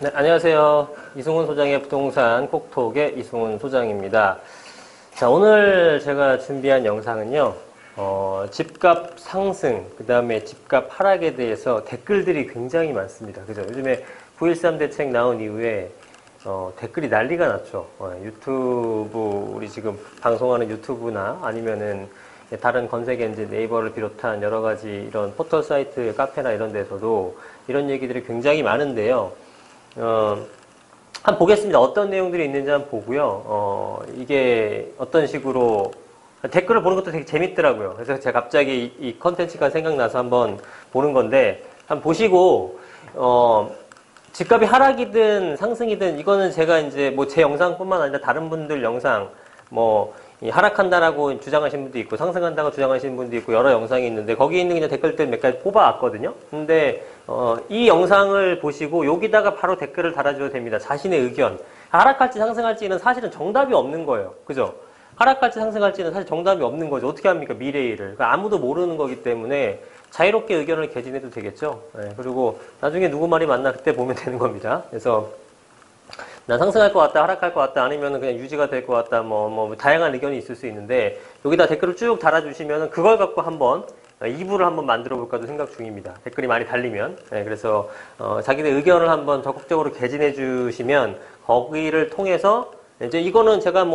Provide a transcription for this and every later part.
네, 안녕하세요. 이승훈 소장의 부동산 콕톡의 이승훈 소장입니다. 자, 오늘 제가 준비한 영상은요, 집값 상승, 그 다음에 집값 하락에 대해서 댓글들이 굉장히 많습니다. 그죠? 요즘에 9.13 대책 나온 이후에 댓글이 난리가 났죠. 유튜브, 우리 지금 방송하는 유튜브나 아니면은 다른 검색 엔진 네이버를 비롯한 여러 가지 이런 포털 사이트, 카페나 이런 데서도 이런 얘기들이 굉장히 많은데요. 한번 보겠습니다. 어떤 내용들이 있는지 한번 보고요. 이게 어떤 식으로 댓글을 보는 것도 되게 재밌더라고요. 그래서 제가 갑자기 이 컨텐츠가 생각나서 한번 보는 건데 한번 보시고 집값이 하락이든 상승이든 이거는 제가 이제 뭐 제 영상뿐만 아니라 다른 분들 영상 뭐 하락한다라고 주장하시는 분도 있고 상승한다고 주장하시는 분도 있고 여러 영상이 있는데 거기 있는 그냥 댓글들 몇 가지 뽑아왔거든요. 근데 이 영상을 보시고 여기다가 바로 댓글을 달아줘도 됩니다. 자신의 의견. 하락할지 상승할지는 사실은 정답이 없는 거예요. 그죠? 하락할지 상승할지는 사실 정답이 없는 거죠. 어떻게 합니까? 미래일을. 그러니까 아무도 모르는 거기 때문에 자유롭게 의견을 개진해도 되겠죠. 네, 그리고 나중에 누구 말이 맞나 그때 보면 되는 겁니다. 그래서 난 상승할 것 같다, 하락할 것 같다, 아니면 그냥 유지가 될 것 같다, 다양한 의견이 있을 수 있는데, 여기다 댓글을 쭉 달아주시면 그걸 갖고 한번 2부를 한번 만들어 볼까도 생각 중입니다. 댓글이 많이 달리면. 네, 그래서, 자기들 의견을 한번 적극적으로 개진해 주시면, 거기를 통해서, 이제 이거는 제가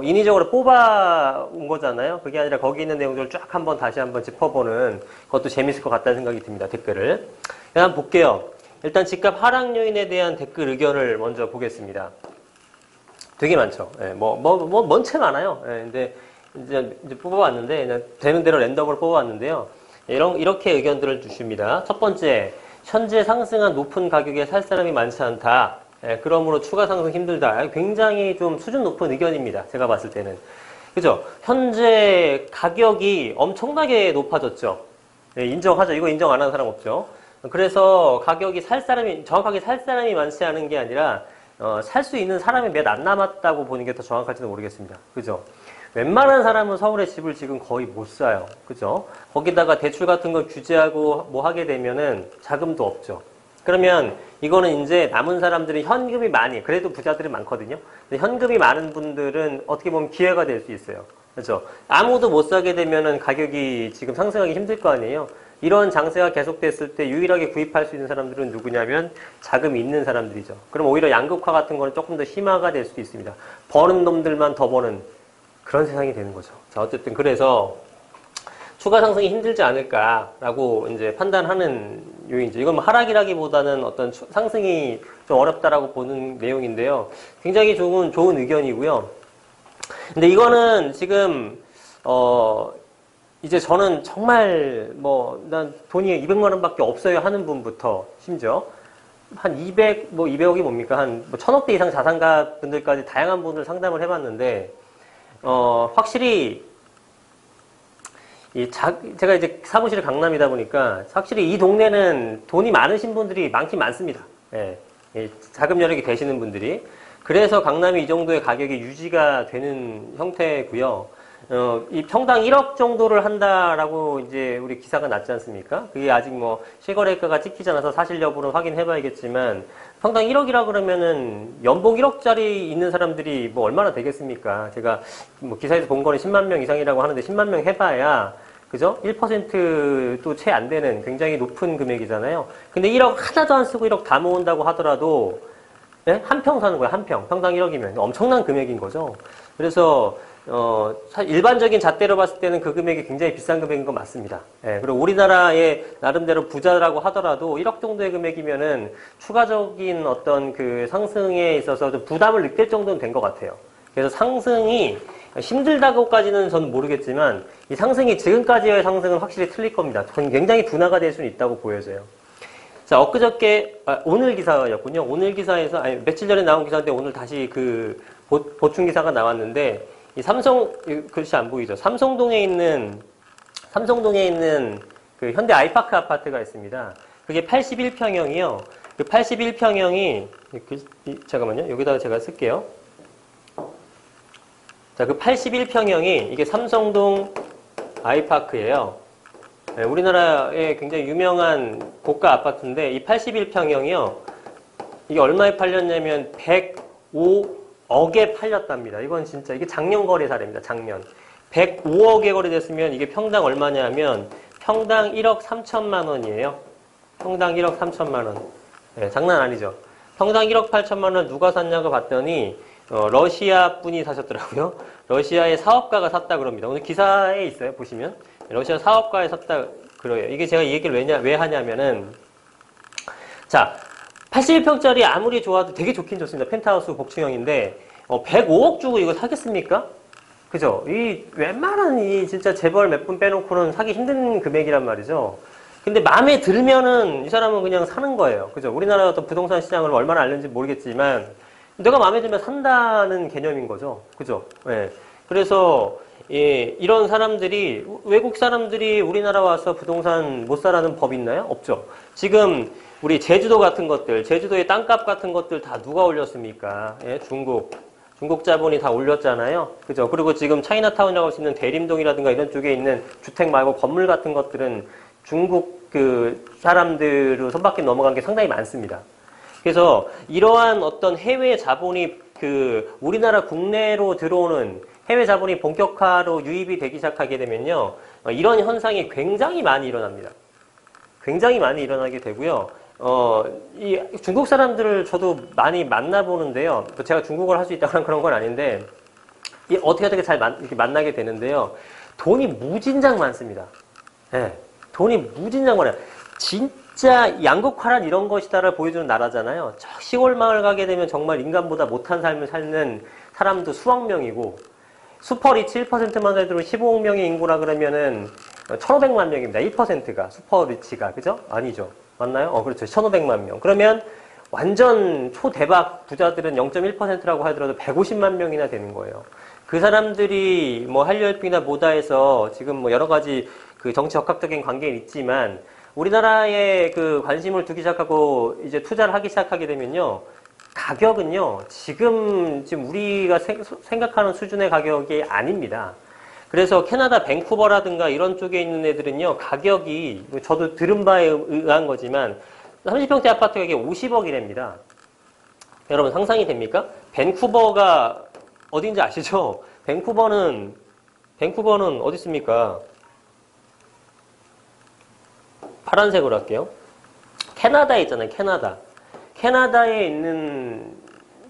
인위적으로 뽑아온 거잖아요. 그게 아니라 거기 있는 내용들을 쫙 한번 다시 한번 짚어보는 것도 재밌을 것 같다는 생각이 듭니다. 댓글을. 한번 볼게요. 일단 집값 하락 요인에 대한 댓글 의견을 먼저 보겠습니다. 되게 많죠. 예, 먼체 많아요. 예, 근데 이제 뽑아왔는데, 그냥 되는 대로 랜덤으로 뽑아왔는데요. 이렇게 의견들을 주십니다. 첫 번째, 현재 상승한 높은 가격에 살 사람이 많지 않다. 예, 그러므로 추가 상승 힘들다. 굉장히 좀 수준 높은 의견입니다. 제가 봤을 때는. 그죠? 현재 가격이 엄청나게 높아졌죠. 예, 인정하죠. 이거 인정 안 하는 사람 없죠. 그래서 가격이 정확하게 살 사람이 많지 않은 게 아니라, 살 수 있는 사람이 몇 안 남았다고 보는 게 더 정확할지도 모르겠습니다. 그죠? 웬만한 사람은 서울에 집을 지금 거의 못 사요. 그죠? 거기다가 대출 같은 거 규제하고 뭐 하게 되면은 자금도 없죠. 그러면 이거는 이제 남은 사람들이 현금이 많이, 그래도 부자들이 많거든요. 근데 현금이 많은 분들은 어떻게 보면 기회가 될 수 있어요. 그렇죠? 아무도 못 사게 되면은 가격이 지금 상승하기 힘들 거 아니에요. 이런 장세가 계속됐을 때 유일하게 구입할 수 있는 사람들은 누구냐면 자금이 있는 사람들이죠. 그럼 오히려 양극화 같은 거는 조금 더 심화가 될 수도 있습니다. 버는 놈들만 더 버는 그런 세상이 되는 거죠. 자, 어쨌든 그래서 추가 상승이 힘들지 않을까라고 이제 판단하는 요인이죠. 이건 하락이라기보다는 어떤 상승이 좀 어렵다라고 보는 내용인데요. 굉장히 좋은 의견이고요. 근데 이거는 지금 이제 저는 정말 난 돈이 200만 원밖에 없어요 하는 분부터 심지어 한 200억이 뭡니까? 한 1000억대 이상 자산가 분들까지 다양한 분들 상담을 해봤는데 확실히 제가 이제 사무실이 강남이다 보니까 확실히 이 동네는 돈이 많으신 분들이 많긴 많습니다. 예, 자금 여력이 되시는 분들이. 그래서 강남이 이 정도의 가격이 유지가 되는 형태고요. 이 평당 1억 정도를 한다라고 이제 우리 기사가 났지 않습니까? 그게 아직 실거래가가 찍히지 않아서 사실 여부는 확인해 봐야겠지만, 평당 1억이라 그러면은 연봉 1억짜리 있는 사람들이 얼마나 되겠습니까? 제가 기사에서 본 거는 10만 명 이상이라고 하는데 10만 명 해봐야, 그죠? 1%도 채 안 되는 굉장히 높은 금액이잖아요. 근데 1억 하나도 안 쓰고 1억 다 모은다고 하더라도, 네? 한 평 사는 거예요, 한 평. 평당 1억이면. 엄청난 금액인 거죠. 그래서, 일반적인 잣대로 봤을 때는 그 금액이 굉장히 비싼 금액인 건 맞습니다. 예, 그리고 우리나라의 나름대로 부자라고 하더라도 1억 정도의 금액이면은 추가적인 어떤 그 상승에 있어서 좀 부담을 느낄 정도는 된 것 같아요. 그래서 상승이 힘들다고까지는 저는 모르겠지만 이 상승이 지금까지의 상승은 확실히 틀릴 겁니다. 굉장히 둔화가 될 수는 있다고 보여져요. 자, 오늘 기사였군요. 오늘 기사에서, 며칠 전에 나온 기사인데 오늘 다시 그 보충 기사가 나왔는데, 이 글씨 안 보이죠? 삼성동에 있는 그 현대 아이파크 아파트가 있습니다. 그게 81평형이요. 그 81평형이, 잠깐만요. 여기다가 제가 쓸게요. 자, 그 81평형이 이게 삼성동 아이파크예요. 네, 우리나라의 굉장히 유명한 고가 아파트인데 이 81평형이요. 이게 얼마에 팔렸냐면 105억에 팔렸답니다. 이건 진짜 이게 작년 거래 사례입니다. 작년. 105억에 거래됐으면 이게 평당 얼마냐면 평당 1억 3천만 원이에요. 평당 1억 3천만 원. 네, 장난 아니죠. 평당 1억 8천만 원 누가 샀냐고 봤더니 러시아 분이 사셨더라고요. 러시아의 사업가가 샀다 그럽니다. 오늘 기사에 있어요. 보시면 러시아 사업가에 샀다 그래요. 이게 제가 이 얘기를 왜 하냐면은 자 81평짜리 아무리 좋아도 되게 좋긴 좋습니다. 펜트하우스 복층형인데 105억 주고 이거 사겠습니까? 그죠? 이 웬만한 이 진짜 재벌 몇 분 빼놓고는 사기 힘든 금액이란 말이죠. 근데 마음에 들면은 이 사람은 그냥 사는 거예요. 그죠? 우리나라 어떤 부동산 시장을 얼마나 알는지 모르겠지만 내가 마음에 들면 산다는 개념인 거죠. 그죠? 예. 그래서 예, 이런 사람들이 외국 사람들이 우리나라 와서 부동산 못 사라는 법 있나요? 없죠. 지금 우리 제주도 같은 것들, 제주도의 땅값 같은 것들 다 누가 올렸습니까? 예, 중국 자본이 다 올렸잖아요. 그죠? 그리고 지금 차이나타운이라고 할 수 있는 대림동이라든가 이런 쪽에 있는 주택 말고 건물 같은 것들은 중국 그 사람들로 손바퀴 넘어간 게 상당히 많습니다. 그래서 이러한 어떤 해외 자본이 그 우리나라 국내로 들어오는 해외 자본이 본격화로 유입이 되기 시작하게 되면요. 이런 현상이 굉장히 많이 일어납니다. 굉장히 많이 일어나게 되고요. 이 중국 사람들을 저도 많이 만나보는데요. 제가 중국어를 할 수 있다는 그런 건 아닌데, 어떻게 잘 이렇게 만나게 되는데요. 돈이 무진장 많습니다. 네, 돈이 무진장 많아요. 진짜 양극화란 이런 것이다를 보여주는 나라잖아요. 저 시골 마을 가게 되면 정말 인간보다 못한 삶을 사는 사람도 수억 명이고, 슈퍼리치 1%만 해도 15억 명의 인구라 그러면은 1,500만 명입니다. 1%가 슈퍼리치가 그죠? 아니죠. 맞나요? 그렇죠. 1,500만 명. 그러면 완전 초대박 부자들은 0.1%라고 하더라도 150만 명이나 되는 거예요. 그 사람들이 뭐 한류협회나 모다에서 지금 뭐 여러 가지 그 정치 적합적인 관계는 있지만 우리나라에 그 관심을 두기 시작하고 이제 투자를 하기 시작하게 되면요. 가격은요. 지금 우리가 생각하는 수준의 가격이 아닙니다. 그래서 캐나다 밴쿠버라든가 이런 쪽에 있는 애들은요. 가격이 저도 들은 바에 의한 거지만 30평대 아파트 가격이 50억이랍니다. 여러분 상상이 됩니까? 밴쿠버가 어딘지 아시죠? 밴쿠버는 어디 있습니까? 파란색으로 할게요. 캐나다에 있잖아요. 캐나다에 있는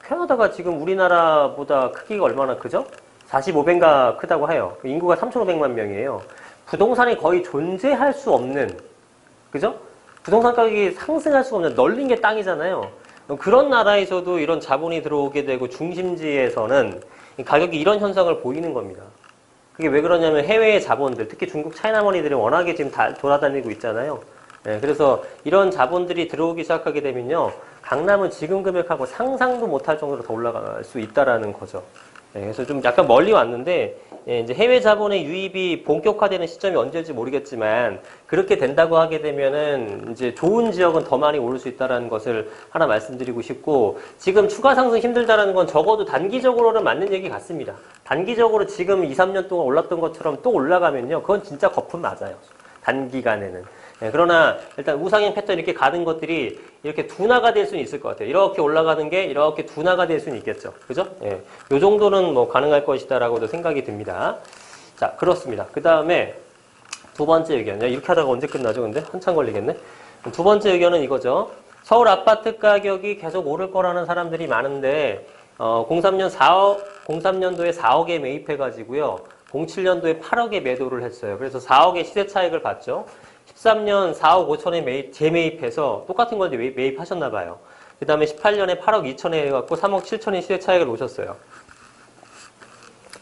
캐나다가 지금 우리나라보다 크기가 얼마나 크죠? 45배인가 크다고 해요. 인구가 3,500만 명이에요. 부동산이 거의 존재할 수 없는, 그죠? 부동산 가격이 상승할 수가 없는 널린 게 땅이잖아요. 그런 나라에서도 이런 자본이 들어오게 되고 중심지에서는 가격이 이런 현상을 보이는 겁니다. 그게 왜 그러냐면 해외의 자본들, 특히 중국 차이나머니들이 워낙에 지금 다 돌아다니고 있잖아요. 네, 그래서 이런 자본들이 들어오기 시작하게 되면요. 강남은 지금 금액하고 상상도 못할 정도로 더 올라갈 수 있다라는 거죠. 네, 그래서 좀 약간 멀리 왔는데 이제 해외 자본의 유입이 본격화되는 시점이 언제일지 모르겠지만 그렇게 된다고 하게 되면은 이제 좋은 지역은 더 많이 오를 수 있다라는 것을 하나 말씀드리고 싶고 지금 추가 상승 힘들다라는 건 적어도 단기적으로는 맞는 얘기 같습니다. 단기적으로 지금 2, 3년 동안 올랐던 것처럼 또 올라가면요. 그건 진짜 거품 맞아요. 단기간에는. 네, 그러나 일단 우상향 패턴 이렇게 가는 것들이 이렇게 둔화가 될 수는 있을 것 같아요. 이렇게 올라가는 게 이렇게 둔화가 될 수는 있겠죠. 그죠? 예. 요 정도는 뭐 가능할 것이다라고도 생각이 듭니다. 자, 그렇습니다. 그 다음에 두 번째 의견이요. 이렇게 하다가 언제 끝나죠? 근데 한참 걸리겠네. 두 번째 의견은 이거죠. 서울 아파트 가격이 계속 오를 거라는 사람들이 많은데 03년도에 4억에 매입해가지고요. 07년도에 8억에 매도를 했어요. 그래서 4억의 시세 차익을 봤죠. 13년 4억 5천에 재매입해서 똑같은 건데 매입하셨나 봐요. 그 다음에 18년에 8억 2천에 해갖고 3억 7천의 시세 차익을 놓으셨어요.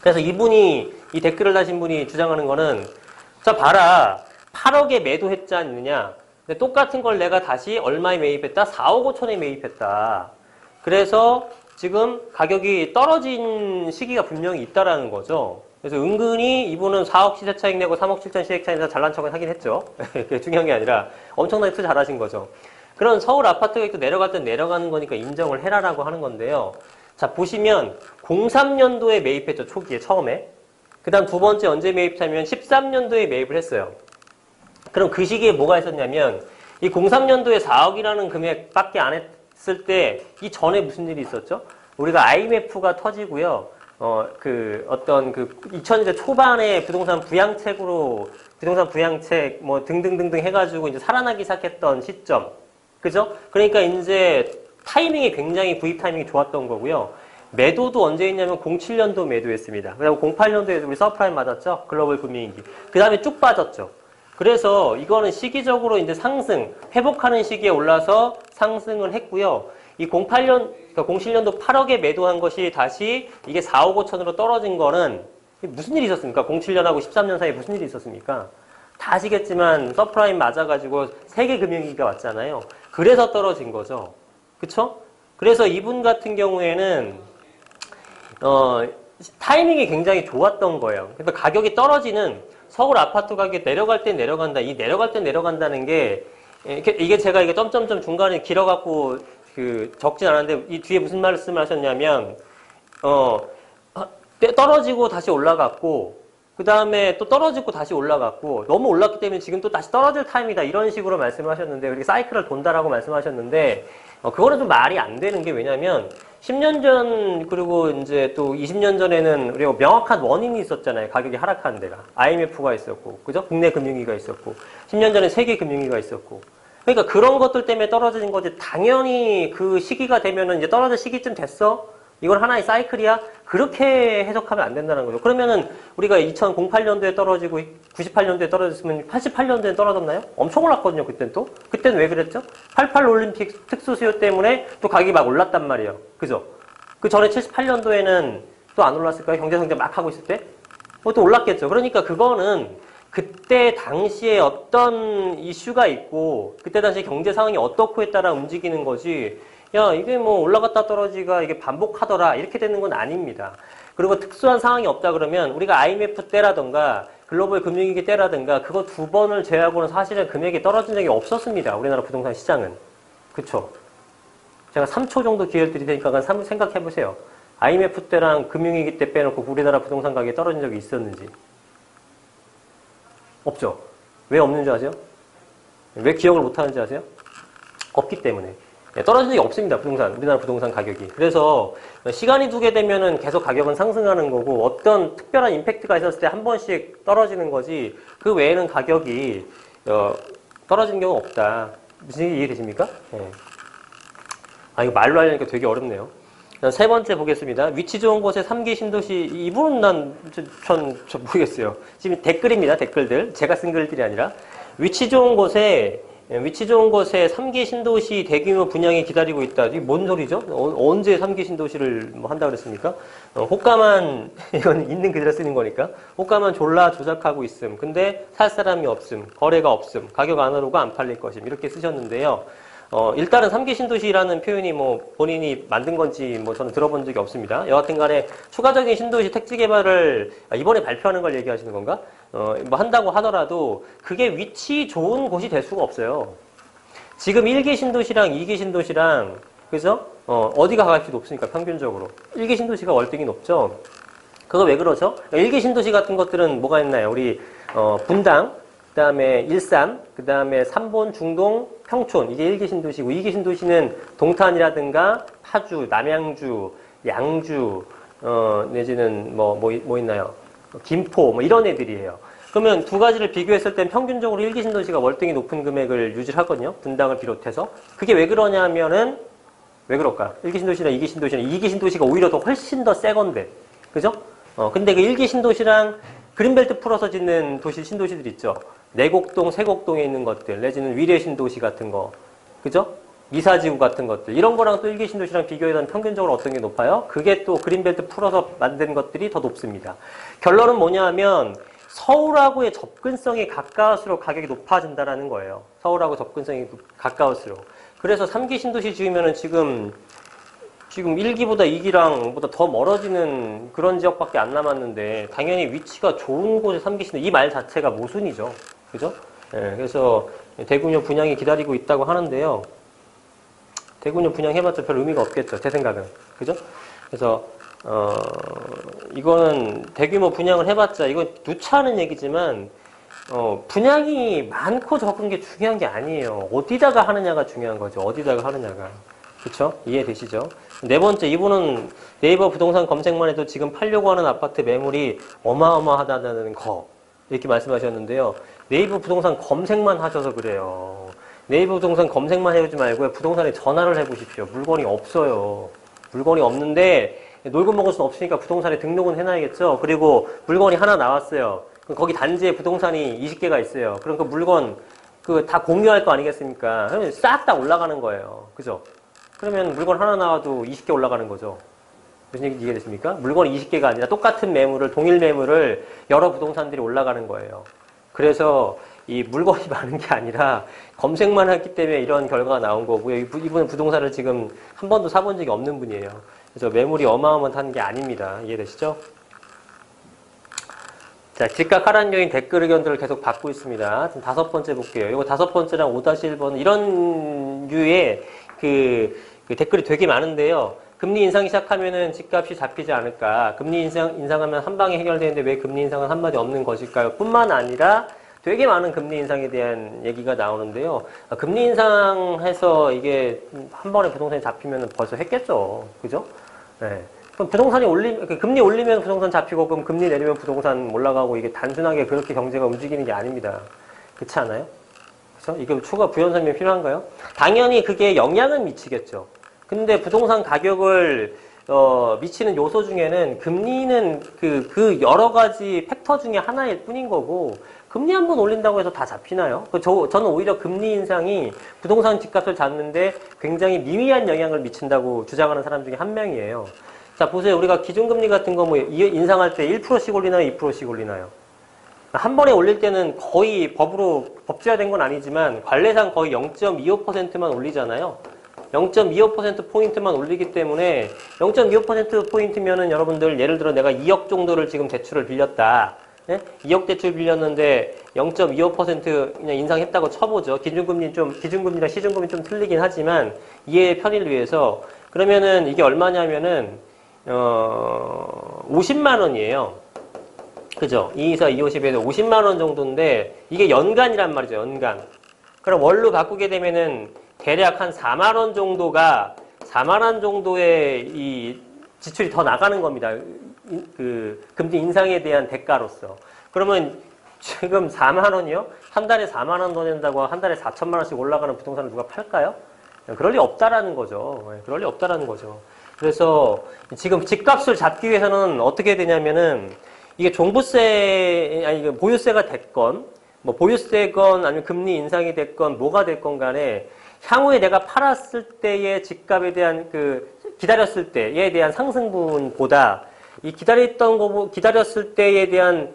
그래서 이 댓글을 다신 분이 주장하는 거는 자 봐라 8억에 매도했지 않느냐. 근데 똑같은 걸 내가 다시 얼마에 매입했다? 4억 5천에 매입했다. 그래서 지금 가격이 떨어진 시기가 분명히 있다라는 거죠. 그래서 은근히 이분은 4억 시세 차익 내고 3억 7천 시세 차익에서 잘난 척은 하긴 했죠. 그게 중요한 게 아니라 엄청나게 투자 잘하신 거죠. 그런 서울 아파트 가격도 내려갈 땐 내려가는 거니까 인정을 해라라고 하는 건데요. 자 보시면 03년도에 매입했죠. 초기에 처음에. 그 다음 두 번째 언제 매입하면 13년도에 매입을 했어요. 그럼 그 시기에 뭐가 있었냐면 이 03년도에 4억이라는 금액밖에 안 있을 때 이 전에 무슨 일이 있었죠? 우리가 IMF가 터지고요. 어떤 2000년대 초반에 부동산 부양책 뭐 등등등등 해가지고 이제 살아나기 시작했던 시점. 그죠? 그러니까 이제 타이밍이 굉장히 구입 타이밍이 좋았던 거고요. 매도도 언제 했냐면 07년도 매도했습니다. 그리고 08년도에 우리 서프라임 맞았죠? 글로벌 금융위기. 그 다음에 쭉 빠졌죠. 그래서 이거는 시기적으로 이제 상승, 회복하는 시기에 올라서 상승을 했고요. 이 07년도 8억에 매도한 것이 다시 이게 4억 5천으로 떨어진 거는 무슨 일이 있었습니까? 07년하고 13년 사이에 무슨 일이 있었습니까? 다 아시겠지만 서프라임 맞아가지고 세계 금융위기가 왔잖아요. 그래서 떨어진 거죠. 그쵸? 그래서 이분 같은 경우에는 타이밍이 굉장히 좋았던 거예요. 그래서 가격이 떨어지는 서울 아파트 가격이 내려갈 때 내려간다. 이 내려갈 때 내려간다는 게 이게 제가 이게 점점점 중간에 길어갖고 적진 않았는데 이 뒤에 무슨 말씀을 하셨냐면 떨어지고 다시 올라갔고 그 다음에 또 떨어지고 다시 올라갔고 너무 올랐기 때문에 지금 또 다시 떨어질 타임이다 이런 식으로 말씀을 하셨는데 이렇게 사이클을 돈다라고 말씀하셨는데 그거는 좀 말이 안 되는 게 왜냐면 10년 전 그리고 이제 또 20년 전에는 우리가 명확한 원인이 있었잖아요. 가격이 하락한 데가 IMF가 있었고 그죠? 국내 금융위기가 있었고 10년 전에 세계 금융위기가 있었고 그러니까 그런 것들 때문에 떨어지는 거지 당연히 그 시기가 되면은 이제 떨어질 시기쯤 됐어? 이건 하나의 사이클이야? 그렇게 해석하면 안 된다는 거죠. 그러면은 우리가 2008년도에 떨어지고 98년도에 떨어졌으면 88년도에 떨어졌나요? 엄청 올랐거든요. 그땐 또. 그때는 왜 그랬죠? 88 올림픽 특수 수요 때문에 또 가격이 막 올랐단 말이에요. 그죠? 그 전에 78년도에는 또 안 올랐을까요? 경제성장 막 하고 있을 때? 또 올랐겠죠. 그러니까 그거는 그때 당시에 어떤 이슈가 있고 그때 당시 경제 상황이 어떻고에 따라 움직이는 거지 야 이게 뭐 올라갔다 떨어지가 이게 반복하더라 이렇게 되는 건 아닙니다. 그리고 특수한 상황이 없다 그러면 우리가 IMF 때라든가 글로벌 금융위기 때라든가 그거 두 번을 제외하고는 사실은 금액이 떨어진 적이 없었습니다. 우리나라 부동산 시장은. 그쵸? 제가 3초 정도 기회를 드릴 테니까 한번 생각해 보세요. IMF 때랑 금융위기 때 빼놓고 우리나라 부동산 가격이 떨어진 적이 있었는지. 없죠. 왜 없는 줄 아세요? 왜 기억을 못 하는지 아세요? 없기 때문에. 떨어진 적이 없습니다. 우리나라 부동산 가격이. 그래서 시간이 두게 되면은 계속 가격은 상승하는 거고 어떤 특별한 임팩트가 있었을 때 한 번씩 떨어지는 거지 그 외에는 가격이 떨어지는 경우는 없다. 무슨 얘기 이해되십니까? 네. 이거 말로 하려니까 되게 어렵네요. 세 번째 보겠습니다. 위치 좋은 곳에 3기 신도시 이분은 전 모르겠어요. 지금 댓글입니다. 댓글들. 제가 쓴 글들이 아니라 위치 좋은 곳에 3기 신도시 대규모 분양이 기다리고 있다. 이게 뭔 소리죠? 언제 3기 신도시를 뭐 한다고 그랬습니까? 호가만, 이건 있는 그대로 쓰는 거니까. 호가만 졸라 조작하고 있음. 근데 살 사람이 없음. 거래가 없음. 가격 안 오르고 안 팔릴 것임. 이렇게 쓰셨는데요. 일단은 3기 신도시라는 표현이 뭐 본인이 만든 건지 뭐 저는 들어본 적이 없습니다. 여하튼 간에 추가적인 신도시 택지 개발을 이번에 발표하는 걸 얘기하시는 건가? 뭐 한다고 하더라도 그게 위치 좋은 곳이 될 수가 없어요. 지금 1기 신도시랑 2기 신도시랑 그죠? 어디가 가격이 높습니까? 평균적으로. 1기 신도시가 월등히 높죠? 그거 왜 그러죠? 1기 신도시 같은 것들은 뭐가 있나요? 우리 분당, 그 다음에 일산, 그 다음에 삼본, 중동, 평촌 이게 1기 신도시고 2기 신도시는 동탄이라든가 파주, 남양주, 양주 내지는 뭐 있나요? 김포 뭐 이런 애들이에요. 그러면 두 가지를 비교했을 땐 평균적으로 1기 신도시가 월등히 높은 금액을 유지를 하거든요. 분당을 비롯해서. 그게 왜 그러냐면은 왜 그럴까? 1기 신도시나 2기 신도시는 2기 신도시가 오히려 더 훨씬 더 새 건데. 그죠? 근데 그 1기 신도시랑 그린벨트 풀어서 짓는 신도시들 있죠. 내곡동, 세곡동에 있는 것들, 내지는 위례 신도시 같은 거. 그죠? 미사지구 같은 것들. 이런 거랑 또 1기 신도시랑 비교해서 평균적으로 어떤 게 높아요? 그게 또 그린벨트 풀어서 만든 것들이 더 높습니다. 결론은 뭐냐 하면 서울하고의 접근성이 가까울수록 가격이 높아진다라는 거예요. 서울하고 접근성이 가까울수록. 그래서 3기 신도시 지으면은 지금 1기보다 2기랑 보다 더 멀어지는 그런 지역밖에 안 남았는데 당연히 위치가 좋은 곳에 3기 신도시 이 말 자체가 모순이죠. 그죠? 예, 그래서 대구역 분양이 기다리고 있다고 하는데요. 대구역 분양해봤자 별 의미가 없겠죠. 제 생각은. 그죠? 그래서 이거는 대규모 분양을 해봤자 이건 누차하는 얘기지만 분양이 많고 적은 게 중요한 게 아니에요. 어디다가 하느냐가 중요한 거죠. 어디다가 하느냐가. 그쵸? 이해되시죠? 네 번째, 이분은 네이버 부동산 검색만 해도 지금 팔려고 하는 아파트 매물이 어마어마하다는 거. 이렇게 말씀하셨는데요. 네이버 부동산 검색만 하셔서 그래요. 네이버 부동산 검색만 해오지 말고요. 부동산에 전화를 해보십시오. 물건이 없어요. 물건이 없는데 놀고 먹을 수는 없으니까 부동산에 등록은 해놔야겠죠. 그리고 물건이 하나 나왔어요. 거기 단지에 부동산이 20개가 있어요. 그럼 그 물건 다 공유할 거 아니겠습니까? 그러면 싹 다 올라가는 거예요. 그죠? 그러면 물건 하나 나와도 20개 올라가는 거죠. 무슨 얘기인지 이해됐습니까? 물건이 20개가 아니라 똑같은 매물을, 동일 매물을 여러 부동산들이 올라가는 거예요. 그래서 이 물건이 많은 게 아니라 검색만 했기 때문에 이런 결과가 나온 거고요. 이분은 부동산을 지금 한 번도 사본 적이 없는 분이에요. 그래서 매물이 어마어마한 게 아닙니다. 이해되시죠? 자, 집값 하락 요인 댓글 의견들을 계속 받고 있습니다. 지금 5번째 볼게요. 이거 5번째랑 5-1번 이런 류의 그 댓글이 되게 많은데요. 금리 인상이 시작하면은 집값이 잡히지 않을까. 금리 인상하면 한 방에 해결되는데 왜 금리 인상은 한마디 없는 것일까요? 뿐만 아니라 되게 많은 금리 인상에 대한 얘기가 나오는데요. 금리 인상해서 이게 한 번에 부동산이 잡히면 벌써 했겠죠. 그죠? 네. 그럼 금리 올리면 부동산 잡히고, 그럼 금리 내리면 부동산 올라가고, 이게 단순하게 그렇게 경제가 움직이는 게 아닙니다. 그렇지 않아요? 그렇죠? 이게 추가 부연 설명 필요한가요? 당연히 그게 영향은 미치겠죠. 근데 부동산 가격을 미치는 요소 중에는 금리는 그 여러 가지 팩터 중에 하나일 뿐인 거고, 금리 한번 올린다고 해서 다 잡히나요? 저는 오히려 금리 인상이 부동산 집값을 잡는데 굉장히 미미한 영향을 미친다고 주장하는 사람 중에 한 명이에요. 자, 보세요. 우리가 기준금리 같은 거 뭐 인상할 때 1%씩 올리나요? 2%씩 올리나요? 한 번에 올릴 때는 거의 법제화된 건 아니지만 관례상 거의 0.25%만 올리잖아요. 0.25%포인트만 올리기 때문에 0.25%포인트면은 여러분들 예를 들어 내가 2억 정도를 지금 대출을 빌렸다. 네? 2억 대출 빌렸는데 0.25% 그냥 인상했다고 쳐보죠. 기준금리랑 시중금리 좀 틀리긴 하지만 이해의 편의를 위해서. 그러면은 이게 얼마냐면은 50만 원이에요. 그죠? 2, 4, 2, 50에서 50만 원 정도인데 이게 연간이란 말이죠. 연간. 그럼 월로 바꾸게 되면은 대략 한 4만 원 정도가 4만 원 정도의 이 지출이 더 나가는 겁니다. 그 금리 인상에 대한 대가로서. 그러면 지금 4만 원이요? 한 달에 4만 원 더 낸다고 한 달에 4천만 원씩 올라가는 부동산을 누가 팔까요? 그럴 리 없다라는 거죠. 그럴 리 없다라는 거죠. 그래서 지금 집값을 잡기 위해서는 어떻게 되냐면은 이게 보유세가 됐건, 뭐 보유세건 아니면 금리 인상이 됐건 뭐가 됐건 간에 향후에 내가 팔았을 때의 집값에 대한 기다렸을 때에 대한 상승분보다 이 기다렸을 때에 대한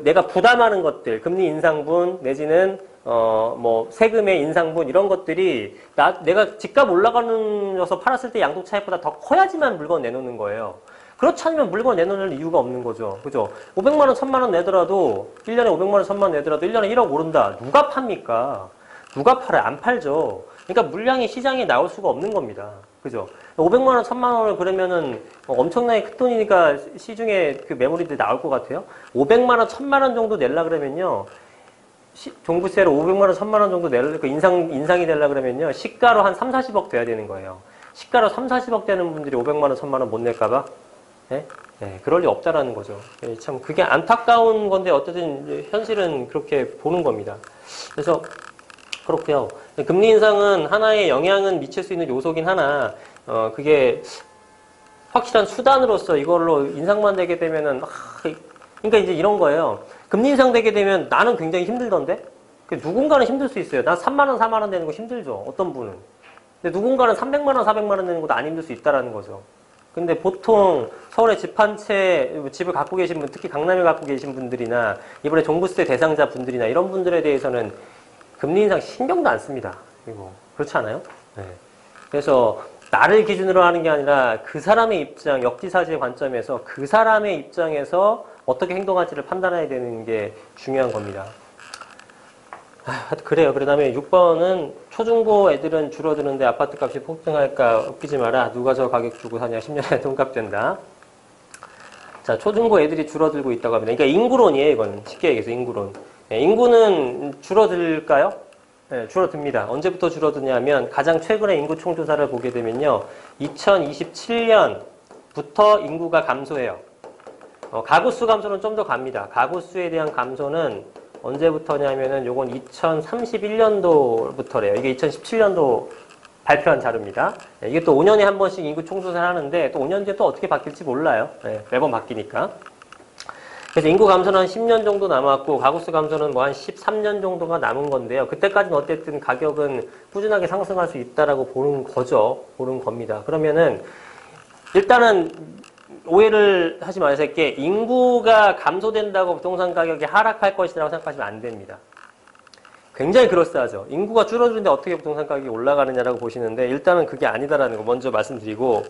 내가 부담하는 것들, 금리 인상분 내지는 뭐 세금의 인상분 이런 것들이 내가 집값 올라가면서 팔았을 때 양도 차익보다 더 커야지만 물건 내놓는 거예요. 그렇지 않으면 물건 내놓을 이유가 없는 거죠. 그죠? 500만 원, 1000만 원 내더라도 1년에 500만 원, 1000만 원 내더라도 1년에 1억 오른다. 누가 팝니까? 누가 팔아요? 안 팔죠. 그러니까 물량이 시장에 나올 수가 없는 겁니다. 그죠? 500만 원, 1000만 원을 그러면은 엄청나게 큰 돈이니까 시중에 매물이들이 나올 것 같아요. 500만 원, 1000만 원 정도 낼라 그러면요. 종부세로 500만 원, 1000만 원 정도 인상이 되려 그러면요. 시가로 한 3, 40억 돼야 되는 거예요. 시가로 3, 40억 되는 분들이 500만 원, 1000만 원 못 낼까봐? 네? 네, 그럴 리 없다라는 거죠. 네, 참 그게 안타까운 건데 어쨌든 현실은 그렇게 보는 겁니다. 그래서 그렇고요. 금리 인상은 하나의 영향은 미칠 수 있는 요소긴 하나 그게 확실한 수단으로서 이걸로 인상만 되게 되면은 그러니까 이제 이런 거예요. 금리 인상 되게 되면 나는 굉장히 힘들던데 누군가는 힘들 수 있어요. 난 3만 원, 4만 원 내는 거 힘들죠. 어떤 분은. 근데 누군가는 300만 원, 400만 원 내는 것도 안 힘들 수 있다라는 거죠. 근데 보통 서울에 집 한 채, 집을 갖고 계신 분, 특히 강남에 갖고 계신 분들이나 이번에 종부세 대상자 분들이나 이런 분들에 대해서는 금리 인상 신경도 안 씁니다. 그리고 그렇지 않아요? 네. 그래서 나를 기준으로 하는 게 아니라 그 사람의 입장, 역지사지의 관점에서 그 사람의 입장에서 어떻게 행동할지를 판단해야 되는 게 중요한 겁니다. 그래요. 그 다음에 6번은 초중고 애들은 줄어드는데 아파트 값이 폭등할까 웃기지 마라. 누가 저 가격 주고 사냐. 10년에 돈값 된다. 자, 초중고 애들이 줄어들고 있다고 합니다. 그러니까 인구론이에요. 이건 쉽게 얘기해서 인구론. 네, 인구는 줄어들까요? 네, 줄어듭니다. 언제부터 줄어드냐면 가장 최근에 인구 총조사를 보게 되면요. 2027년부터 인구가 감소해요. 가구수 감소는 좀 더 갑니다. 가구수에 대한 감소는 언제부터냐면은 요건 2031년도부터래요. 이게 2017년도 발표한 자료입니다. 네, 이게 또 5년에 한 번씩 인구 총조사를 하는데 또 5년 뒤에 또 어떻게 바뀔지 몰라요. 네, 매번 바뀌니까. 그래서 인구 감소는 한 10년 정도 남았고 가구수 감소는 뭐 한 13년 정도가 남은 건데요. 그때까지는 어쨌든 가격은 꾸준하게 상승할 수 있다라고 보는 거죠. 보는 겁니다. 그러면은 일단은 오해를 하지 마세요. 인구가 감소된다고 부동산 가격이 하락할 것이라고 생각하시면 안 됩니다. 굉장히 그럴싸하죠. 인구가 줄어드는데 어떻게 부동산 가격이 올라가느냐라고 보시는데 일단은 그게 아니다라는 거 먼저 말씀드리고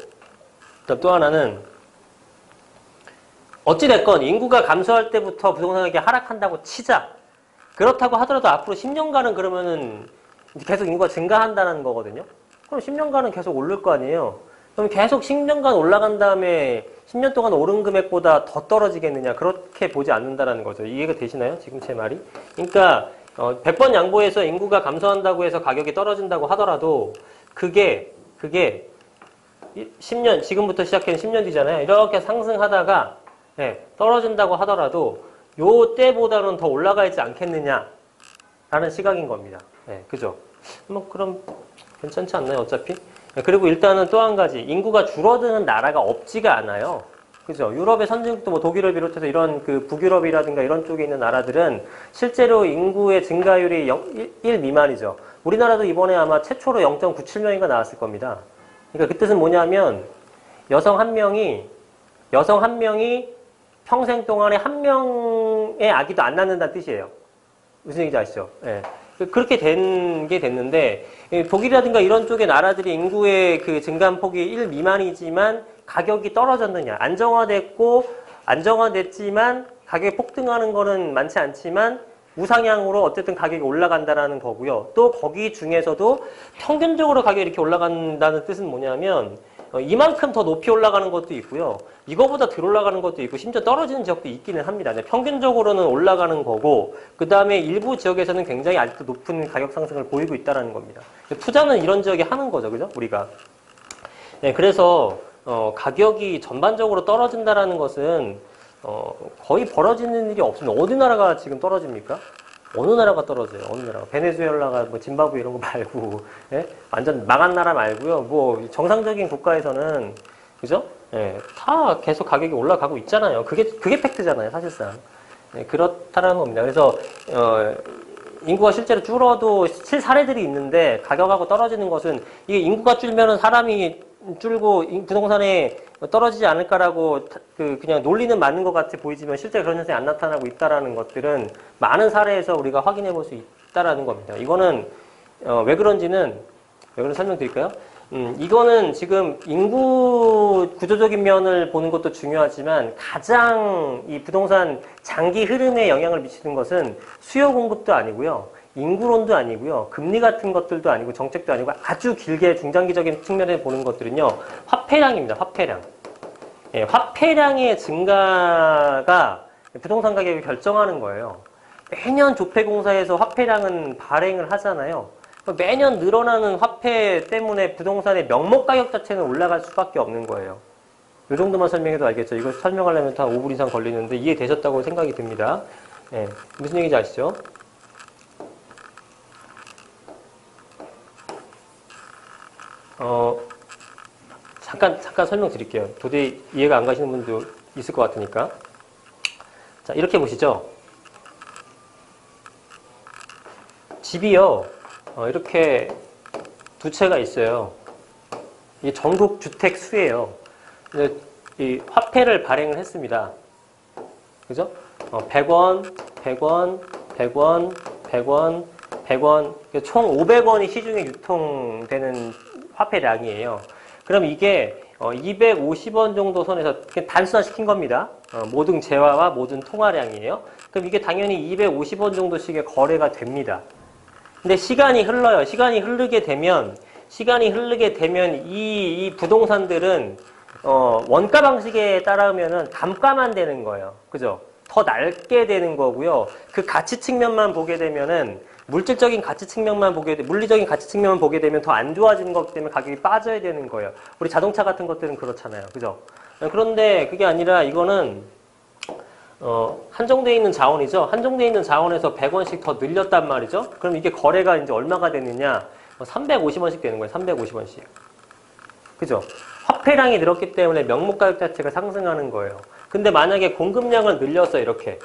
일단 또 하나는 어찌됐건 인구가 감소할 때부터 부동산 가격이 하락한다고 치자. 그렇다고 하더라도 앞으로 10년간은 그러면은 계속 인구가 증가한다는 거거든요. 그럼 10년간은 계속 오를 거 아니에요. 그럼 계속 10년간 올라간 다음에 10년 동안 오른 금액보다 더 떨어지겠느냐. 그렇게 보지 않는다는 거죠. 이해가 되시나요? 지금 제 말이? 그러니까 100번 양보해서 인구가 감소한다고 해서 가격이 떨어진다고 하더라도 그게 10년, 지금부터 시작해는 10년 뒤잖아요. 이렇게 상승하다가 떨어진다고 하더라도 요 때보다는 더 올라가 있지 않겠느냐라는 시각인 겁니다. 그죠? 뭐 그럼 괜찮지 않나요? 어차피? 그리고 일단은 또 한 가지 인구가 줄어드는 나라가 없지가 않아요. 그죠? 유럽의 선진국도 뭐 독일을 비롯해서 이런 그 북유럽이라든가 이런 쪽에 있는 나라들은 실제로 인구의 증가율이 1 미만이죠. 우리나라도 이번에 아마 최초로 0.97명인가 나왔을 겁니다. 그러니까 그 뜻은 뭐냐면 여성 한 명이 평생 동안에 한 명의 아기도 안 낳는다는 뜻이에요. 무슨 얘기인지 아시죠? 예. 그렇게 된 게 됐는데 독일이라든가 이런 쪽의 나라들이 인구의 그 증가폭이 1 미만이지만 가격이 떨어졌느냐. 안정화됐지만 가격이 폭등하는 거는 많지 않지만 우상향으로 어쨌든 가격이 올라간다라는 거고요. 또 거기 중에서도 평균적으로 가격이 이렇게 올라간다는 뜻은 뭐냐면 이만큼 더 높이 올라가는 것도 있고요. 이거보다 덜 올라가는 것도 있고 심지어 떨어지는 지역도 있기는 합니다. 평균적으로는 올라가는 거고 그 다음에 일부 지역에서는 굉장히 아직도 높은 가격 상승을 보이고 있다는 겁니다. 투자는 이런 지역에 하는 거죠. 그죠? 우리가. 그래서 가격이 전반적으로 떨어진다라는 것은 거의 벌어지는 일이 없습니다. 어느 나라가 지금 떨어집니까? 어느 나라가 떨어져요? 어느 나라가? 베네수엘라가 뭐 짐바브웨 이런 거 말고, 완전 망한 나라 말고요. 뭐 정상적인 국가에서는 그죠? 다 계속 가격이 올라가고 있잖아요. 그게 팩트잖아요, 사실상. 그렇다라는 겁니다. 그래서 인구가 실제로 줄어도 실사례들이 있는데 가격하고 떨어지는 것은 이게 인구가 줄면은 사람이 줄고 부동산에 떨어지지 않을까라고 그냥 논리는 맞는 것 같아 보이지만 실제 그런 현상이 안 나타나고 있다라는 것들은 많은 사례에서 우리가 확인해 볼 수 있다라는 겁니다. 이거는 왜 그런지는 설명드릴까요? 이거는 지금 인구 구조적인 면을 보는 것도 중요하지만 가장 이 부동산 장기 흐름에 영향을 미치는 것은 수요 공급도 아니고요. 인구론도 아니고요. 금리 같은 것들도 아니고 정책도 아니고 아주 길게 중장기적인 측면에 보는 것들은요. 화폐량입니다. 화폐량. 화폐량의 증가가 부동산 가격을 결정하는 거예요. 매년 조폐공사에서 화폐량은 발행을 하잖아요. 매년 늘어나는 화폐 때문에 부동산의 명목 가격 자체는 올라갈 수밖에 없는 거예요. 이 정도만 설명해도 알겠죠. 이거 설명하려면 한 5분 이상 걸리는데 이해되셨다고 생각이 듭니다. 무슨 얘기인지 아시죠? 잠깐 설명드릴게요. 도저히 이해가 안 가시는 분도 있을 것 같으니까. 자, 이렇게 보시죠. 집이요, 이렇게 두 채가 있어요. 이게 전국 주택 수예요. 근데 이 화폐를 발행을 했습니다. 그죠? 100원, 100원, 100원, 100원, 100원, 총 500원이 시중에 유통되는 화폐량이에요. 그럼 이게 250원 정도 선에서 단순화시킨 겁니다. 모든 재화와 모든 통화량이에요. 그럼 이게 당연히 250원 정도씩의 거래가 됩니다. 근데 시간이 흘러요. 시간이 흐르게 되면 이 부동산들은 원가 방식에 따르면은 감가만 되는 거예요. 그죠? 더 낮게 되는 거고요. 그 가치 측면만 보게 되면은 물질적인 가치 측면만 물리적인 가치 측면만 보게 되면 더 안 좋아지는 것 때문에 가격이 빠져야 되는 거예요. 우리 자동차 같은 것들은 그렇잖아요. 그죠? 그런데 그게 아니라 이거는 한정되어 있는 자원이죠. 한정되어 있는 자원에서 100원씩 더 늘렸단 말이죠. 그럼 이게 거래가 이제 얼마가 되느냐? 350원씩 되는 거예요. 350원씩. 그죠? 화폐량이 늘었기 때문에 명목 가격 자체가 상승하는 거예요. 근데 만약에 공급량을 늘려서 이렇게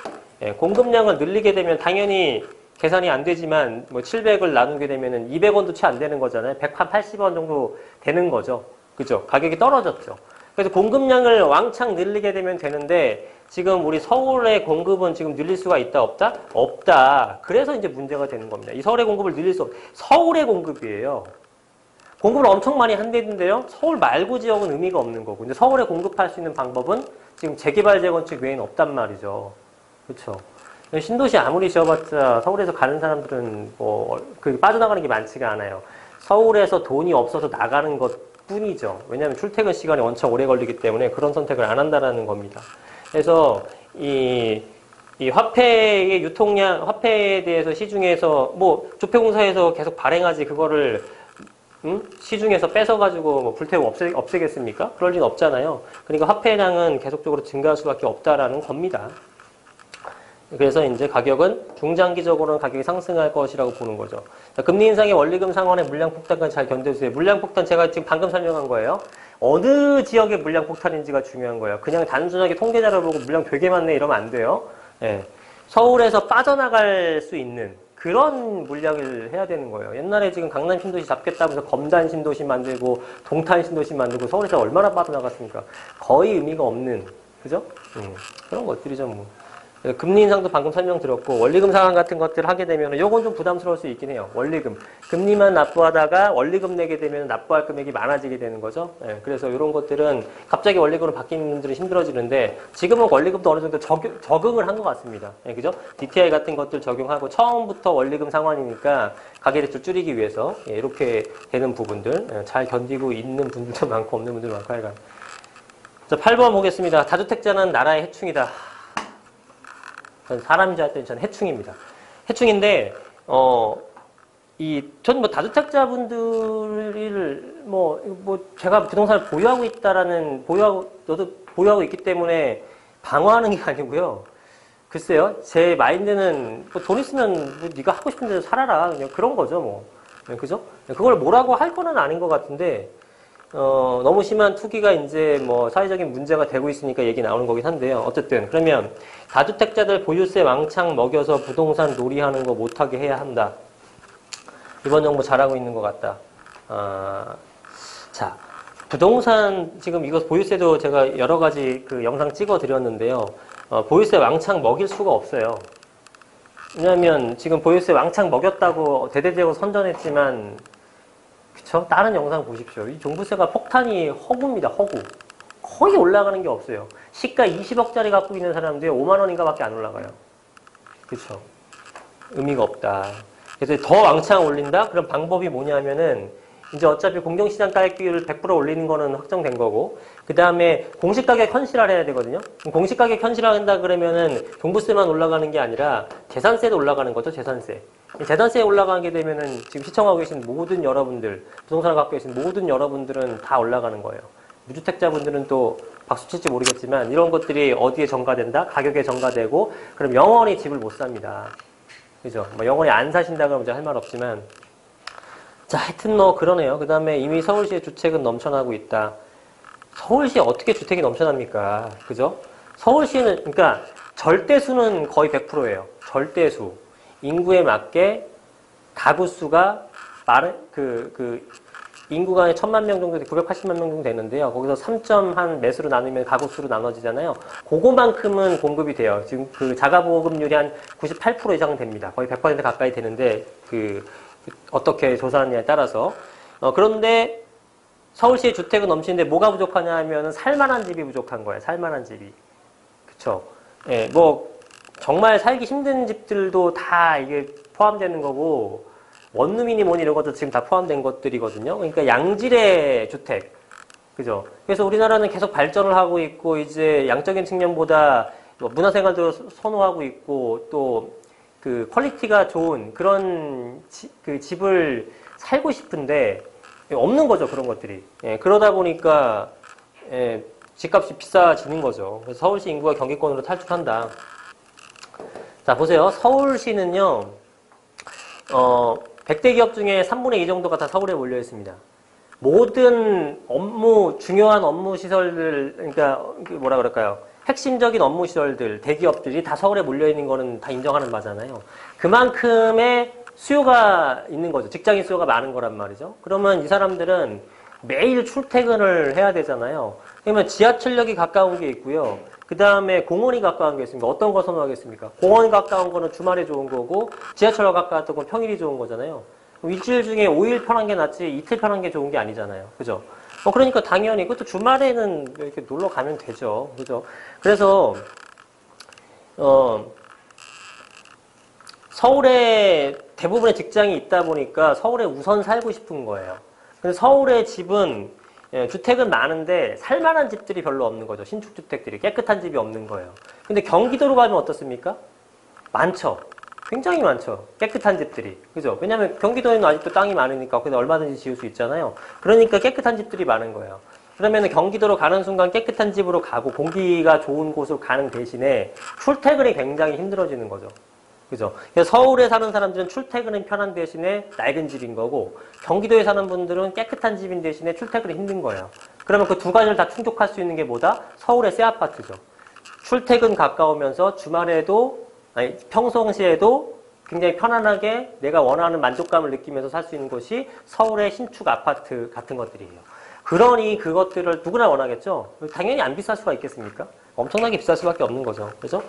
공급량을 늘리게 되면 당연히 계산이 안 되지만 뭐 700을 나누게 되면은 200원도 채 안 되는 거잖아요. 180원 정도 되는 거죠. 그죠? 가격이 떨어졌죠. 그래서 공급량을 왕창 늘리게 되면 되는데 지금 우리 서울의 공급은 지금 늘릴 수가 있다 없다? 없다. 그래서 이제 문제가 되는 겁니다. 이 서울의 공급을 늘릴 수 없다. 서울의 공급이에요. 공급을 엄청 많이 한대는데요. 서울 말고 지역은 의미가 없는 거고. 근데 서울에 공급할 수 있는 방법은 지금 재개발 재건축 외에는 없단 말이죠. 그렇죠. 신도시 아무리 지어봤자 서울에서 가는 사람들은 빠져나가는 게 많지가 않아요. 서울에서 돈이 없어서 나가는 것 뿐이죠. 왜냐하면 출퇴근 시간이 엄청 오래 걸리기 때문에 그런 선택을 안 한다라는 겁니다. 그래서 이 화폐의 유통량, 화폐에 대해서 시중에서 조폐공사에서 계속 발행하지 그거를 시중에서 뺏어가지고 불태우고 없애겠습니까? 그럴 리는 없잖아요. 그러니까 화폐량은 계속적으로 증가할 수밖에 없다라는 겁니다. 그래서 이제 가격은 중장기적으로는 가격이 상승할 것이라고 보는 거죠. 자, 금리 인상의 원리금 상환의 물량 폭탄까지 잘 견뎌주세요. 물량 폭탄 제가 지금 방금 설명한 거예요. 어느 지역의 물량 폭탄인지가 중요한 거예요. 그냥 단순하게 통계자를 보고 물량 되게 많네 이러면 안 돼요. 예. 서울에서 빠져나갈 수 있는 그런 물량을 해야 되는 거예요. 옛날에 지금 강남 신도시 잡겠다면서 검단 신도시 만들고 동탄 신도시 만들고 서울에서 얼마나 빠져나갔습니까? 거의 의미가 없는, 그죠? 그런 것들이죠, 뭐. 금리 인상도 방금 설명드렸고 원리금 상환 같은 것들 하게 되면 요건 좀 부담스러울 수 있긴 해요. 원리금. 금리만 납부하다가 원리금 내게 되면 납부할 금액이 많아지게 되는 거죠. 그래서 이런 것들은 갑자기 원리금으로 바뀌는 분들이 힘들어지는데 지금은 원리금도 어느 정도 적응을 한 것 같습니다. 그죠? DTI 같은 것들 적용하고 처음부터 원리금 상환이니까 가계대출 줄이기 위해서 이렇게 되는 부분들 잘 견디고 있는 분들도 많고 없는 분들도 많고 하여간. 자, 8번 보겠습니다. 다주택자는 나라의 해충이다. 사람인 줄 알았더니 저는 해충입니다. 해충인데, 저는 다주택자분들을, 제가 부동산을 보유하고 있다라는, 너도 보유하고 있기 때문에 방어하는 게 아니고요. 글쎄요, 제 마인드는, 돈 있으면, 네가 하고 싶은 대로 살아라. 그냥 그런 거죠, 그죠? 그걸 뭐라고 할 거는 아닌 것 같은데, 너무 심한 투기가 이제 사회적인 문제가 되고 있으니까 얘기 나오는 거긴 한데요. 어쨌든 그러면 다주택자들 보유세 왕창 먹여서 부동산 놀이하는 거 못하게 해야 한다. 이번 정부 잘하고 있는 것 같다. 자, 부동산 지금 이거 보유세도 제가 여러 가지 그 영상 찍어 드렸는데요. 보유세 왕창 먹일 수가 없어요. 왜냐하면 지금 보유세 왕창 먹였다고 대대적으로 선전했지만 그쵸? 다른 영상 보십시오. 이 종부세가 폭탄이 허구입니다. 허구. 거의 올라가는 게 없어요. 시가 20억짜리 갖고 있는 사람들이 5만 원인가 밖에 안 올라가요. 그쵸? 의미가 없다. 그래서 더 왕창 올린다? 그럼 방법이 뭐냐면은 이제 어차피 공정시장 가격비율을 100% 올리는 거는 확정된 거고 그 다음에 공시가격 현실화를 해야 되거든요. 공시가격 현실화한다 그러면은 종부세만 올라가는 게 아니라 재산세도 올라가는 거죠. 재산세. 재산세에 올라가게 되면은 지금 시청하고 계신 모든 여러분들, 부동산을 갖고 계신 모든 여러분들은 다 올라가는 거예요. 무주택자분들은 또 박수 칠지 모르겠지만 이런 것들이 어디에 전가된다? 가격에 전가되고 그럼 영원히 집을 못 삽니다. 그죠? 영원히 안 사신다 그러면 할 말 없지만 자, 하여튼 그러네요. 그 다음에 이미 서울시의 주택은 넘쳐나고 있다. 서울시에 어떻게 주택이 넘쳐납니까? 그죠? 서울시는, 그러니까 절대수는 거의 100%예요. 절대수. 인구에 맞게 가구 수가 인구가 1000만 명 정도, 980만 명 정도 되는데요. 거기서 3점 한 매수로 나누면 가구 수로 나눠지잖아요. 그거만큼은 공급이 돼요. 지금 그 자가보급률이 한 98% 이상 됩니다. 거의 100% 가까이 되는데, 어떻게 조사하느냐에 따라서. 그런데 서울시의 주택은 넘치는데 뭐가 부족하냐 하면 살만한 집이 부족한 거예요. 살만한 집이. 그쵸. 예, 정말 살기 힘든 집들도 다 이게 포함되는 거고, 원룸이니 뭐니 이런 것도 지금 다 포함된 것들이거든요. 그러니까 양질의 주택. 그죠? 그래서 우리나라는 계속 발전을 하고 있고, 이제 양적인 측면보다 문화생활도 선호하고 있고, 또 그 퀄리티가 좋은 그런 그 집을 살고 싶은데 없는 거죠. 그런 것들이. 예, 그러다 보니까 예, 집값이 비싸지는 거죠. 그래서 서울시 인구가 경기권으로 탈출한다. 자, 보세요. 서울시는요, 100대 기업 중에 3분의 2 정도가 다 서울에 몰려 있습니다. 모든 중요한 업무 시설들, 그러니까, 뭐라 그럴까요? 핵심적인 업무 시설들, 대기업들이 다 서울에 몰려 있는 거는 다 인정하는 바잖아요. 그만큼의 수요가 있는 거죠. 직장인 수요가 많은 거란 말이죠. 그러면 이 사람들은 매일 출퇴근을 해야 되잖아요. 그러면 지하철역이 가까운 게 있고요. 그 다음에 공원이 가까운 게 있습니다. 어떤 거 선호하겠습니까? 공원이 가까운 거는 주말에 좋은 거고, 지하철역 가까웠던 건 평일이 좋은 거잖아요. 일주일 중에 5일 편한 게 낫지 이틀 편한 게 좋은 게 아니잖아요. 그죠? 그러니까 당연히 그것도 주말에는 이렇게 놀러 가면 되죠. 그죠? 그래서 서울에 대부분의 직장이 있다 보니까 서울에 우선 살고 싶은 거예요. 근데 서울의 집은 주택은 많은데 살만한 집들이 별로 없는 거죠. 신축주택들이 깨끗한 집이 없는 거예요. 근데 경기도로 가면 어떻습니까? 많죠. 굉장히 많죠. 깨끗한 집들이. 그죠? 왜냐면 경기도에는 아직도 땅이 많으니까 거기다 얼마든지 지을 수 있잖아요. 그러니까 깨끗한 집들이 많은 거예요. 그러면 경기도로 가는 순간 깨끗한 집으로 가고 공기가 좋은 곳으로 가는 대신에 출퇴근이 굉장히 힘들어지는 거죠. 그죠? 그래서 서울에 사는 사람들은 출퇴근은 편한 대신에 낡은 집인 거고, 경기도에 사는 분들은 깨끗한 집인 대신에 출퇴근이 힘든 거예요. 그러면 그 두 가지를 다 충족할 수 있는 게 뭐다? 서울의 새 아파트죠. 출퇴근 가까우면서 주말에도, 아니, 평상시에도 굉장히 편안하게 내가 원하는 만족감을 느끼면서 살 수 있는 곳이 서울의 신축 아파트 같은 것들이에요. 그러니 그것들을 누구나 원하겠죠? 당연히 안 비쌀 수가 있겠습니까? 엄청나게 비쌀 수밖에 없는 거죠. 그죠?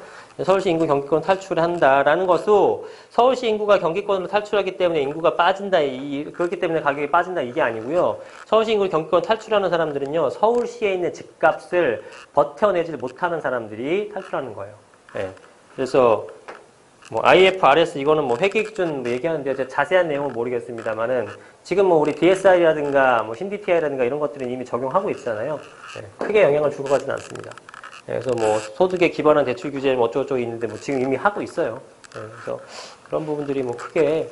서울시 인구 경기권 탈출한다라는 것도 서울시 인구가 경기권으로 탈출하기 때문에 인구가 빠진다, 그렇기 때문에 가격이 빠진다 이게 아니고요. 서울시 인구 경기권 탈출하는 사람들은요, 서울시에 있는 집값을 버텨내지 못하는 사람들이 탈출하는 거예요. 네. 그래서 뭐 IFRS 이거는 뭐 회계 기준 뭐 얘기하는데 제가 자세한 내용은 모르겠습니다만은 지금 뭐 우리 DSI라든가 뭐 신DTI라든가 이런 것들은 이미 적용하고 있잖아요. 네, 크게 영향을 주고 가지는 않습니다. 네, 그래서 뭐 소득에 기반한 대출 규제 뭐 어쩌고저쩌고 있는데 뭐 지금 이미 하고 있어요. 네, 그래서 그런 부분들이 뭐 크게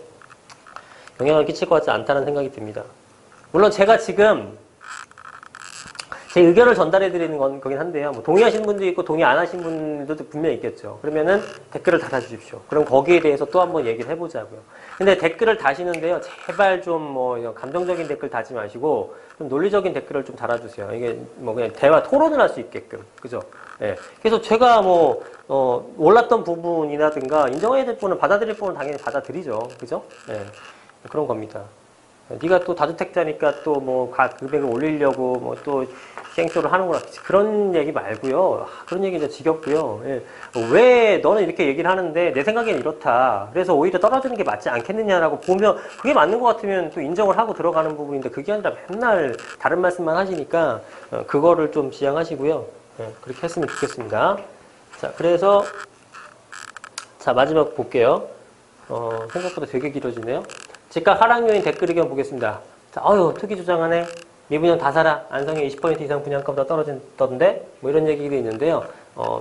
영향을 끼칠 것 같지 않다는 생각이 듭니다. 물론 제가 지금 제 의견을 전달해 드리는 건 거긴 한데요. 뭐 동의하시는 분도 있고 동의 안 하시는 분들도 분명히 있겠죠. 그러면은 댓글을 달아주십시오. 그럼 거기에 대해서 또 한번 얘기를 해보자고요. 근데 댓글을 다시는데요. 제발 좀 뭐 감정적인 댓글 다지 마시고 좀 논리적인 댓글을 좀 달아주세요. 이게 뭐 그냥 대화 토론을 할 수 있게끔. 그죠? 예. 그래서 제가 뭐, 몰랐던 부분이라든가 인정해야 될 부분은 받아들일 부분은 당연히 받아들이죠. 그죠? 예. 그런 겁니다. 네가 또 다주택자니까 또 뭐 금액을 올리려고 뭐 또 땡쇼를 하는구나. 그런 얘기 말고요. 그런 얘기 이제 지겹고요. 예. 왜 너는 이렇게 얘기를 하는데 내 생각엔 이렇다. 그래서 오히려 떨어지는 게 맞지 않겠느냐라고 보면 그게 맞는 것 같으면 또 인정을 하고 들어가는 부분인데 그게 아니라 맨날 다른 말씀만 하시니까 그거를 좀 지양하시고요. 예. 그렇게 했으면 좋겠습니다. 자, 그래서 자 마지막 볼게요. 생각보다 되게 길어지네요. 집값 하락 요인 댓글 의견 보겠습니다. 자, 투기 주장하네. 미분양 다 사라. 안성에 20% 이상 분양가보다 떨어진던데? 뭐 이런 얘기도 있는데요.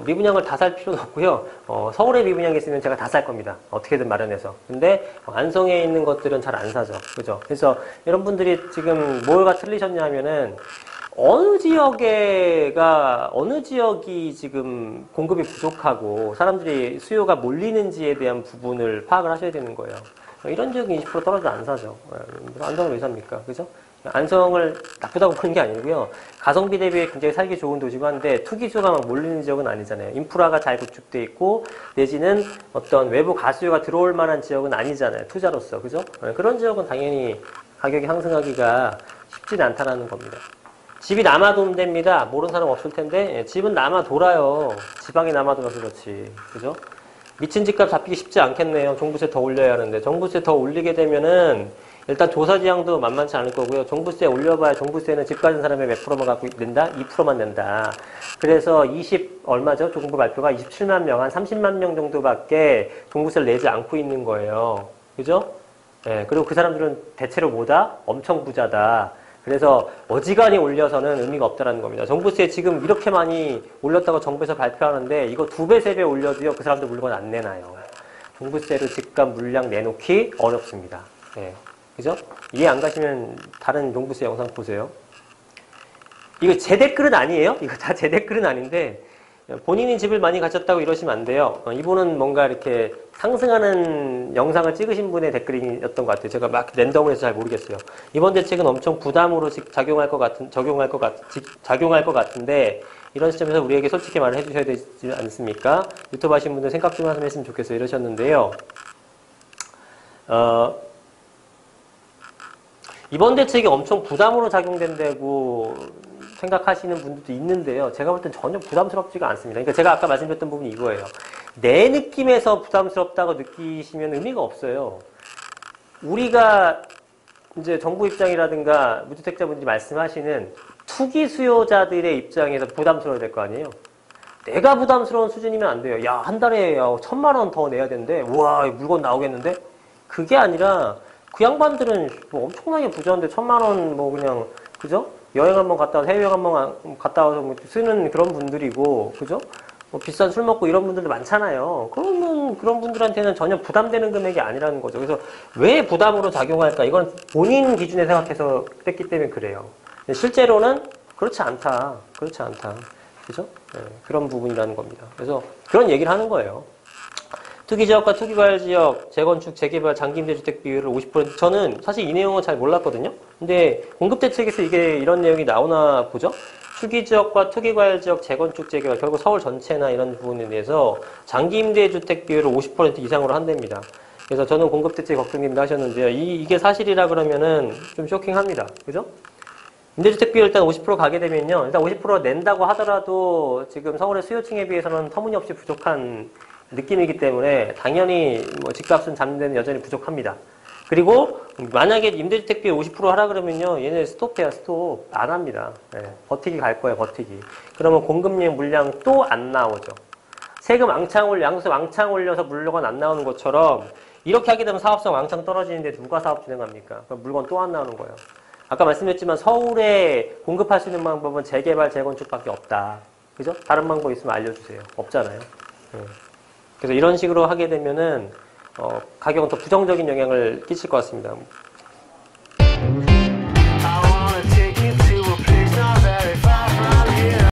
미분양을 다 살 필요는 없고요. 서울에 미분양이 있으면 제가 다 살 겁니다. 어떻게든 마련해서. 근데 안성에 있는 것들은 잘 안 사죠. 그죠? 그래서 이런 분들이 지금 뭐가 틀리셨냐 하면은 어느 지역이 지금 공급이 부족하고 사람들이 수요가 몰리는지에 대한 부분을 파악을 하셔야 되는 거예요. 이런 지역은 20% 떨어져 안 사죠. 안성을 왜 삽니까? 그죠? 안성을 나쁘다고 보는 게 아니고요. 가성비 대비에 굉장히 살기 좋은 도시고 한데 투기수요가 막 몰리는 지역은 아니잖아요. 인프라가 잘 구축돼 있고 내지는 어떤 외부 가수요가 들어올 만한 지역은 아니잖아요. 투자로서. 그죠? 그런 지역은 당연히 가격이 상승하기가 쉽지는 않다라는 겁니다. 집이 남아 돈답니다. 모르는 사람 없을 텐데 집은 남아 돌아요. 지방이 남아 돌아서 그렇지. 그죠? 미친 집값 잡히기 쉽지 않겠네요. 종부세 더 올려야 하는데 종부세 더 올리게 되면은 일단 조사지향도 만만치 않을 거고요. 종부세 올려봐야 종부세는 집 가진 사람의 몇 프로만 갖고 낸다? 2%만 낸다. 그래서 얼마죠? 정부 발표가 27만 명, 한 30만 명 정도밖에 종부세를 내지 않고 있는 거예요. 그죠? 예, 그리고 그 사람들은 대체로 뭐다? 엄청 부자다. 그래서 어지간히 올려서는 의미가 없다는 겁니다. 종부세 지금 이렇게 많이 올렸다고 정부에서 발표하는데 이거 2배, 3배 올려도요. 그 사람들 물건 안 내놔요. 종부세로 집값 물량 내놓기 어렵습니다. 예. 그죠? 이해 안 가시면 다른 종부세 영상 보세요. 이거 제 댓글은 아니에요. 이거 다 제 댓글은 아닌데 본인이 집을 많이 가졌다고 이러시면 안 돼요. 이분은 뭔가 이렇게 상승하는 영상을 찍으신 분의 댓글이었던 것 같아요. 제가 막 랜덤으로 해서 잘 모르겠어요. 이번 대책은 엄청 부담으로 적용할 것 같은데 이런 시점에서 우리에게 솔직히 말을 해주셔야 되지 않습니까? 유튜브 하신 분들 생각 좀 했으면 좋겠어요. 이러셨는데요. 이번 대책이 엄청 부담으로 작용된다고 생각하시는 분들도 있는데요. 제가 볼 땐 전혀 부담스럽지가 않습니다. 그러니까 제가 아까 말씀드렸던 부분이 이거예요. 내 느낌에서 부담스럽다고 느끼시면 의미가 없어요. 우리가 이제 정부 입장이라든가 무주택자분들이 말씀하시는 투기 수요자들의 입장에서 부담스러워야 될 거 아니에요. 내가 부담스러운 수준이면 안 돼요. 야, 한 달에 1,000만 원 더 내야 되는데, 우와, 물건 나오겠는데? 그게 아니라, 그 양반들은 뭐 엄청나게 부자인데 1,000만 원 뭐 그냥, 그죠? 여행 한번 갔다 와서, 해외여행 한번 갔다 와서 뭐 쓰는 그런 분들이고, 그죠? 뭐 비싼 술 먹고 이런 분들도 많잖아요. 그러면 그런 분들한테는 전혀 부담되는 금액이 아니라는 거죠. 그래서 왜 부담으로 작용할까? 이건 본인 기준에 생각해서 했기 때문에 그래요. 실제로는 그렇지 않다. 그렇지 않다. 그죠? 네, 그런 부분이라는 겁니다. 그래서 그런 얘기를 하는 거예요. 투기지역과 투기과열지역, 재건축, 재개발, 장기임대주택 비율을 50%. 저는 사실 이 내용은 잘 몰랐거든요. 근데 공급대책에서 이게 이런 내용이 나오나 보죠? 투기지역과 투기과열지역, 재건축, 재개발, 결국 서울 전체나 이런 부분에 대해서 장기임대주택 비율을 50% 이상으로 한답니다. 그래서 저는 공급대책 걱정된다 하셨는데요. 이게 사실이라 그러면은 좀 쇼킹합니다. 그죠? 임대주택 비율 일단 50% 가게 되면요. 일단 50% 낸다고 하더라도 지금 서울의 수요층에 비해서는 터무니없이 부족한 느낌이기 때문에 당연히 뭐 집값은 잡는 데는 여전히 부족합니다. 그리고 만약에 임대주택 비율 50% 하라 그러면요. 얘네 스톱해야 스톱. 안 합니다. 네, 버티기 갈 거예요. 버티기. 그러면 공급용 물량 또 안 나오죠. 세금 양수 왕창 올려서 물건 안 나오는 것처럼 이렇게 하게 되면 사업성 왕창 떨어지는데 누가 사업 진행합니까? 그럼 물건 또 안 나오는 거예요. 아까 말씀드렸지만 서울에 공급할 수 있는 방법은 재개발, 재건축밖에 없다. 그죠? 다른 방법 있으면 알려주세요. 없잖아요. 그래서 이런 식으로 하게 되면은 가격은 더 부정적인 영향을 끼칠 것 같습니다.